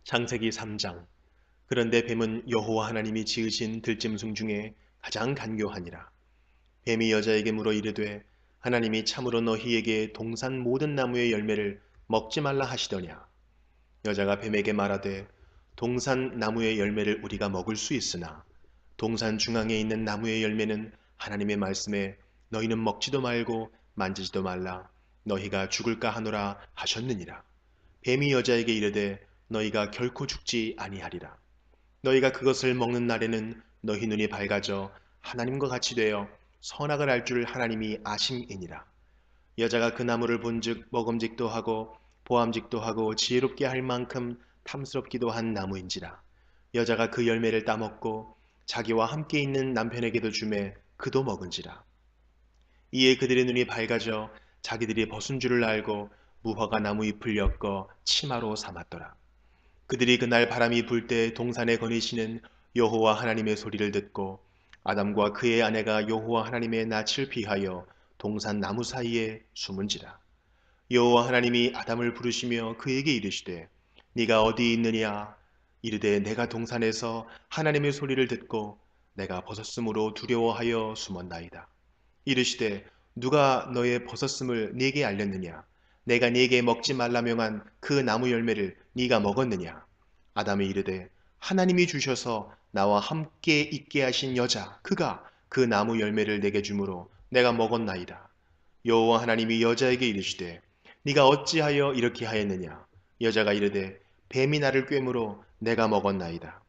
창세기 3장. 그런데 뱀은 여호와 하나님이 지으신 들짐승 중에 가장 간교하니라. 뱀이 여자에게 물어 이르되 하나님이 참으로 너희에게 동산 모든 나무의 열매를 먹지 말라 하시더냐. 여자가 뱀에게 말하되 동산 나무의 열매를 우리가 먹을 수 있으나 동산 중앙에 있는 나무의 열매는 하나님의 말씀에 너희는 먹지도 말고 만지지도 말라 너희가 죽을까 하노라 하셨느니라. 뱀이 여자에게 이르되 너희가 결코 죽지 아니하리라. 너희가 그것을 먹는 날에는 너희 눈이 밝아져 하나님과 같이 되어 선악을 알 줄 하나님이 아심이니라. 여자가 그 나무를 본즉 먹음직도 하고 보암직도 하고 지혜롭게 할 만큼 탐스럽기도 한 나무인지라. 여자가 그 열매를 따먹고 자기와 함께 있는 남편에게도 주매 그도 먹은지라. 이에 그들의 눈이 밝아져 자기들이 벗은 줄을 알고 무화과 나무 잎을 엮어 치마로 삼았더라. 그들이 그날 바람이 불 때 동산에 거니시는 여호와 하나님의 소리를 듣고 아담과 그의 아내가 여호와 하나님의 낯을 피하여 동산 나무 사이에 숨은지라. 여호와 하나님이 아담을 부르시며 그에게 이르시되 네가 어디 있느냐. 이르되 내가 동산에서 하나님의 소리를 듣고 내가 벗었으므로 두려워하여 숨었나이다. 이르시되 누가 너의 벗었음을 네게 알렸느냐. 내가 네게 먹지 말라 명한 그 나무 열매를 네가 먹었느냐. 아담이 이르되 하나님이 주셔서 나와 함께 있게 하신 여자 그가 그 나무 열매를 내게 주므로 내가 먹었나이다. 여호와 하나님이 여자에게 이르시되 네가 어찌하여 이렇게 하였느냐. 여자가 이르되 뱀이 나를 꿰므로 내가 먹었나이다.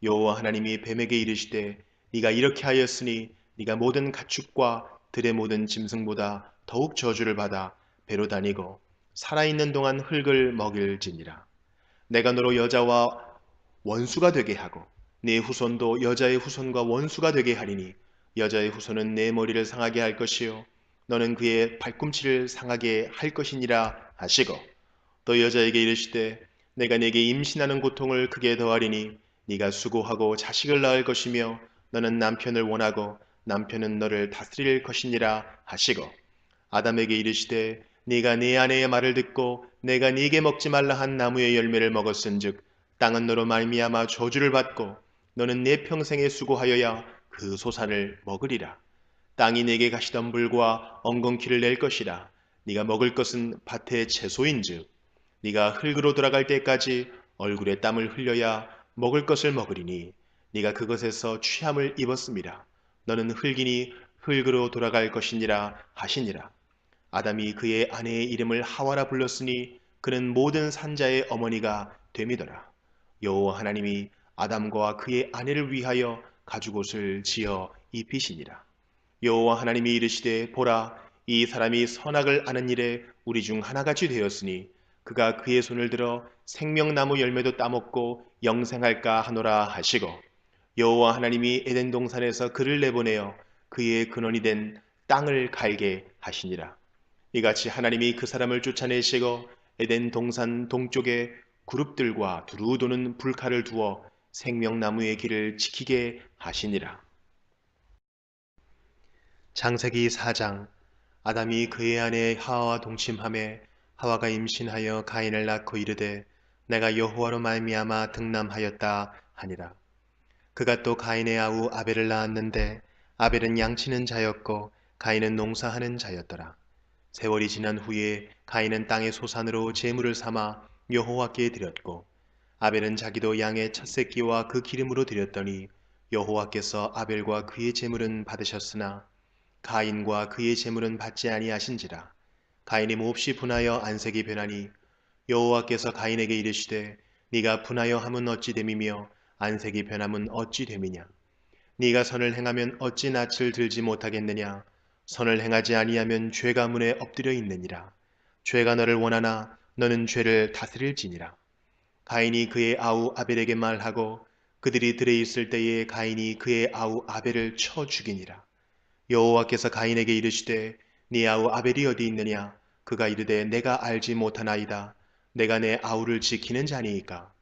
여호와 하나님이 뱀에게 이르시되 네가 이렇게 하였으니 네가 모든 가축과 들의 모든 짐승보다 더욱 저주를 받아 배로 다니고 살아있는 동안 흙을 먹일지니라. 내가 너로 여자와 원수가 되게 하고 네 후손도 여자의 후손과 원수가 되게 하리니 여자의 후손은 내 머리를 상하게 할 것이요 너는 그의 발꿈치를 상하게 할 것이니라 하시고 또 여자에게 이르시되 내가 네게 임신하는 고통을 크게 더하리니 네가 수고하고 자식을 낳을 것이며 너는 남편을 원하고 남편은 너를 다스릴 것이니라 하시고 아담에게 이르시되 네가 네 아내의 말을 듣고 내가 네게 먹지 말라 한 나무의 열매를 먹었은즉 땅은 너로 말미암아 저주를 받고 너는 내 평생에 수고하여야 그 소산을 먹으리라. 땅이 네게 가시던 불과 엉겅퀴를 낼 것이라. 네가 먹을 것은 밭의 채소인즉 네가 흙으로 돌아갈 때까지 얼굴에 땀을 흘려야 먹을 것을 먹으리니 네가 그것에서 취함을 입었음이라. 너는 흙이니 흙으로 돌아갈 것이니라 하시니라. 아담이 그의 아내의 이름을 하와라 불렀으니 그는 모든 산자의 어머니가 됨이더라. 여호와 하나님이 아담과 그의 아내를 위하여 가죽옷을 지어 입히시니라. 여호와 하나님이 이르시되 보라 이 사람이 선악을 아는 일에 우리 중 하나같이 되었으니 그가 그의 손을 들어 생명나무 열매도 따먹고 영생할까 하노라 하시고 여호와 하나님이 에덴 동산에서 그를 내보내어 그의 근원이 된 땅을 갈게 하시니라. 이같이 하나님이 그 사람을 쫓아내시고 에덴 동산 동쪽에 그룹들과 두루 도는 불칼을 두어 생명나무의 길을 지키게 하시니라. 창세기 4장. 아담이 그의 아내 하와와 동침하매 하와가 임신하여 가인을 낳고 이르되 내가 여호와로 말미암아 등남하였다 하니라. 그가 또 가인의 아우 아벨을 낳았는데 아벨은 양치는 자였고 가인은 농사하는 자였더라. 세월이 지난 후에 가인은 땅의 소산으로 제물을 삼아 여호와께 드렸고 아벨은 자기도 양의 첫 새끼와 그 기름으로 드렸더니 여호와께서 아벨과 그의 제물은 받으셨으나 가인과 그의 제물은 받지 아니하신지라. 가인이 몹시 분하여 안색이 변하니 여호와께서 가인에게 이르시되 네가 분하여 함은 어찌 됨이며 안색이 변함은 어찌 됨이냐. 네가 선을 행하면 어찌 낯을 들지 못하겠느냐. 선을 행하지 아니하면 죄가 문에 엎드려 있느니라. 죄가 너를 원하나 너는 죄를 다스릴지니라. 가인이 그의 아우 아벨에게 말하고 그들이 들에 있을 때에 가인이 그의 아우 아벨을 쳐 죽이니라. 여호와께서 가인에게 이르시되 네 아우 아벨이 어디 있느냐. 그가 이르되 내가 알지 못하나이다. 내가 내 아우를 지키는 자니이까.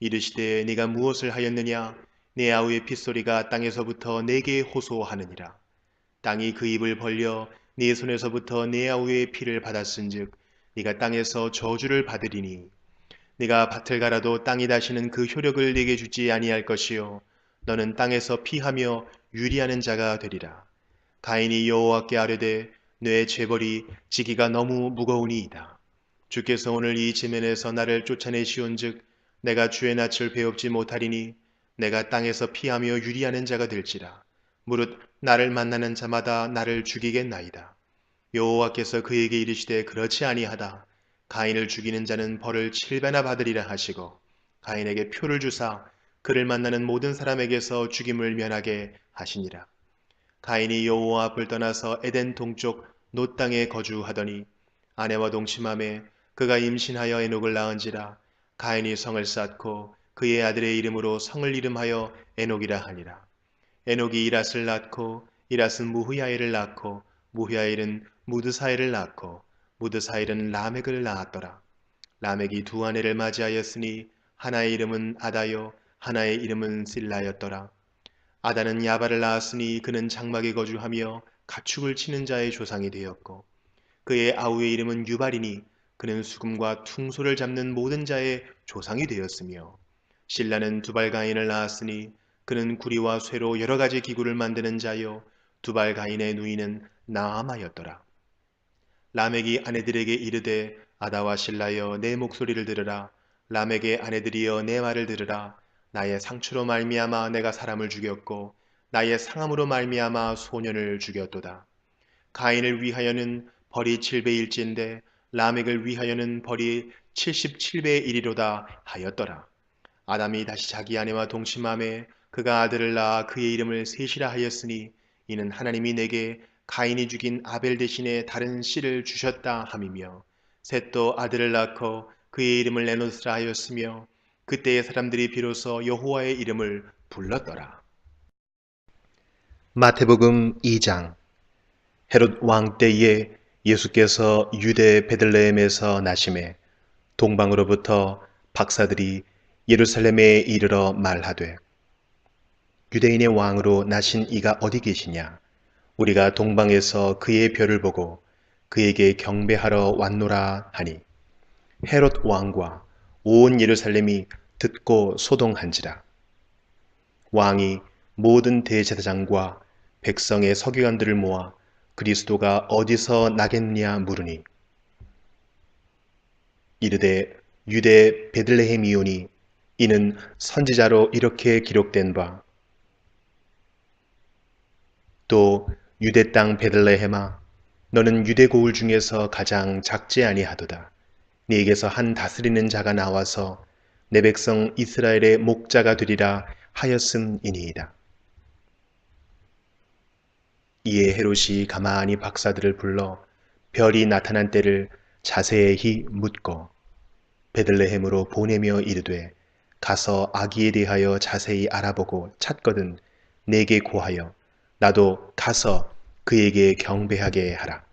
이르시되 네가 무엇을 하였느냐. 네 아우의 핏소리가 땅에서부터 내게 호소하느니라. 땅이 그 입을 벌려 네 손에서부터 네 아우의 피를 받았은즉 네가 땅에서 저주를 받으리니 네가 밭을 갈아도 땅이 다시는 그 효력을 네게 주지 아니할 것이요 너는 땅에서 피하며 유리하는 자가 되리라. 가인이 여호와께 아뢰되 내 죄벌이 지기가 너무 무거우니이다. 주께서 오늘 이 지면에서 나를 쫓아내시온즉 내가 주의 낯을 배웁지 못하리니 내가 땅에서 피하며 유리하는 자가 될지라. 무릇 나를 만나는 자마다 나를 죽이겠나이다. 여호와께서 그에게 이르시되 그렇지 아니하다. 가인을 죽이는 자는 벌을 7배나 받으리라 하시고 가인에게 표를 주사 그를 만나는 모든 사람에게서 죽임을 면하게 하시니라. 가인이 여호와 앞을 떠나서 에덴 동쪽 노 땅에 거주하더니 아내와 동침함에 그가 임신하여 에녹을 낳은지라. 가인이 성을 쌓고 그의 아들의 이름으로 성을 이름하여 에녹이라 하니라. 에녹이 이랏을 낳고 이랏은 무후야엘을 낳고 무후야엘은 무드사엘을 낳고 무드사엘은 라멕을 낳았더라. 라멕이 두 아내를 맞이하였으니 하나의 이름은 아다요 하나의 이름은 실라였더라. 아다는 야발을 낳았으니 그는 장막에 거주하며 가축을 치는 자의 조상이 되었고 그의 아우의 이름은 유발이니 그는 수금과 퉁소를 잡는 모든 자의 조상이 되었으며 실라는 두발가인을 낳았으니 그는 구리와 쇠로 여러 가지 기구를 만드는 자요 두발가인의 누이는 나아마였더라. 라멕이 아내들에게 이르되 아다와 실라여 내 목소리를 들으라. 라멕의 아내들이여 내 말을 들으라. 나의 상처로 말미암아 내가 사람을 죽였고 나의 상함으로 말미암아 소년을 죽였도다. 가인을 위하여는 벌이 7배일진데 라멕을 위하여는 벌이 77배의 1이로다 하였더라. 아담이 다시 자기 아내와 동침함에 그가 아들을 낳아 그의 이름을 셋이라 하였으니 이는 하나님이 내게 가인이 죽인 아벨 대신에 다른 씨를 주셨다 함이며 셋도 아들을 낳고 그의 이름을 에노스라 하였으며 그때의 사람들이 비로소 여호와의 이름을 불렀더라. 마태복음 2장. 헤롯 왕 때에 예수께서 유대 베들레헴에서 나심에 동방으로부터 박사들이 예루살렘에 이르러 말하되 유대인의 왕으로 나신 이가 어디 계시냐? 우리가 동방에서 그의 별을 보고 그에게 경배하러 왔노라 하니 헤롯 왕과 온 예루살렘이 듣고 소동한지라. 왕이 모든 대제사장과 백성의 서기관들을 모아 그리스도가 어디서 나겠느냐 물으니 이르되 유대 베들레헴이오니 이는 선지자로 이렇게 기록된 바 또 유대 땅 베들레헴아 너는 유대 고을 중에서 가장 작지 아니하도다. 네게서 한 다스리는 자가 나와서 내 백성 이스라엘의 목자가 되리라 하였음이니이다. 이에 헤롯이 가만히 박사들을 불러 별이 나타난 때를 자세히 묻고 베들레헴으로 보내며 이르되 가서 아기에 대하여 자세히 알아보고 찾거든 내게 고하여 나도 가서 그에게 경배하게 하라.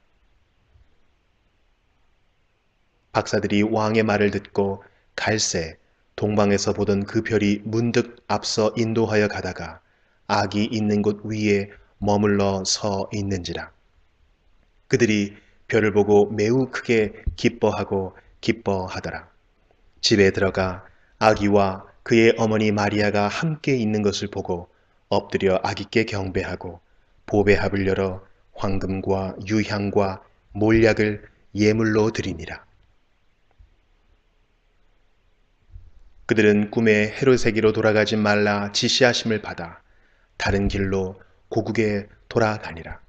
박사들이 왕의 말을 듣고 갈새 동방에서 보던 그 별이 문득 앞서 인도하여 가다가 아기 있는 곳 위에 머물러 서 있는지라. 그들이 별을 보고 매우 크게 기뻐하더라. 집에 들어가 아기와 그의 어머니 마리아가 함께 있는 것을 보고 엎드려 아기께 경배하고 보배합을 열어 황금과 유향과 몰약을 예물로 드리니라. 그들은 꿈에 헤롯에게로 돌아가지 말라 지시하심을 받아 다른 길로 고국에 돌아가니라.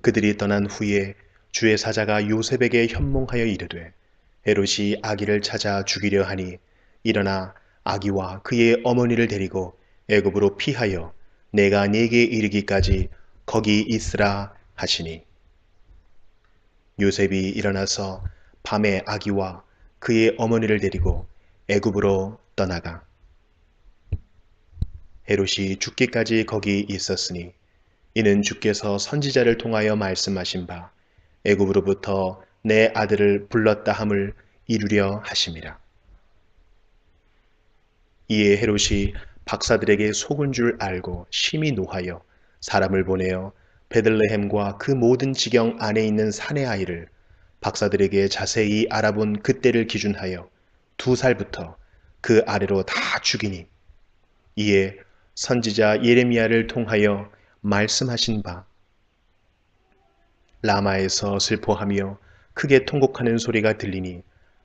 그들이 떠난 후에 주의 사자가 요셉에게 현몽하여 이르되 헤롯이 아기를 찾아 죽이려 하니 일어나 아기와 그의 어머니를 데리고 애굽으로 피하여 내가 네게 이르기까지 거기 있으라 하시니 요셉이 일어나서 밤에 아기와 그의 어머니를 데리고 애굽으로 떠나가 헤롯이 죽기까지 거기 있었으니 이는 주께서 선지자를 통하여 말씀하신 바 애굽으로부터 내 아들을 불렀다 함을 이루려 하심이라. 이에 헤롯이 박사들에게 속은 줄 알고 심히 노하여 사람을 보내어 베들레헴과 그 모든 지경 안에 있는 사내 아이를 박사들에게 자세히 알아본 그때를 기준하여 2살부터 그 아래로 다 죽이니 이에 선지자 예레미야를 통하여 말씀하신 바 라마에서 슬퍼하며 크게 통곡하는 소리가 들리니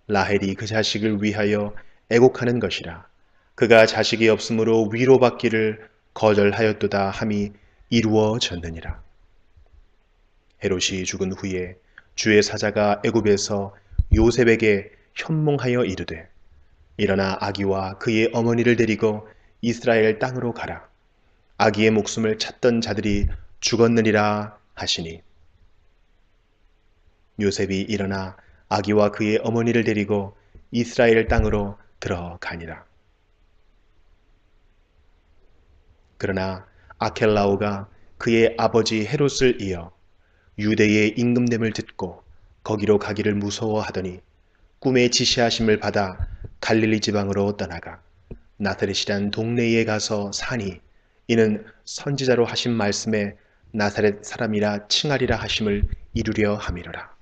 라헬이 그 자식을 위하여 애곡하는 것이라. 그가 자식이 없으므로 위로받기를 거절하였도다 함이 이루어졌느니라. 헤롯이 죽은 후에 주의 사자가 애굽에서 요셉에게 현몽하여 이르되 일어나 아기와 그의 어머니를 데리고 이스라엘 땅으로 가라. 아기의 목숨을 찾던 자들이 죽었느니라 하시니 요셉이 일어나 아기와 그의 어머니를 데리고 이스라엘 땅으로 들어가니라. 그러나 아켈라오가 그의 아버지 헤롯을 이어 유대의 임금됨을 듣고 거기로 가기를 무서워하더니 꿈에 지시하심을 받아 갈릴리 지방으로 떠나가 나사렛이란 동네에 가서 사니 이는 선지자로 하신 말씀에 나사렛 사람이라 칭하리라 하심을 이루려 함이로라.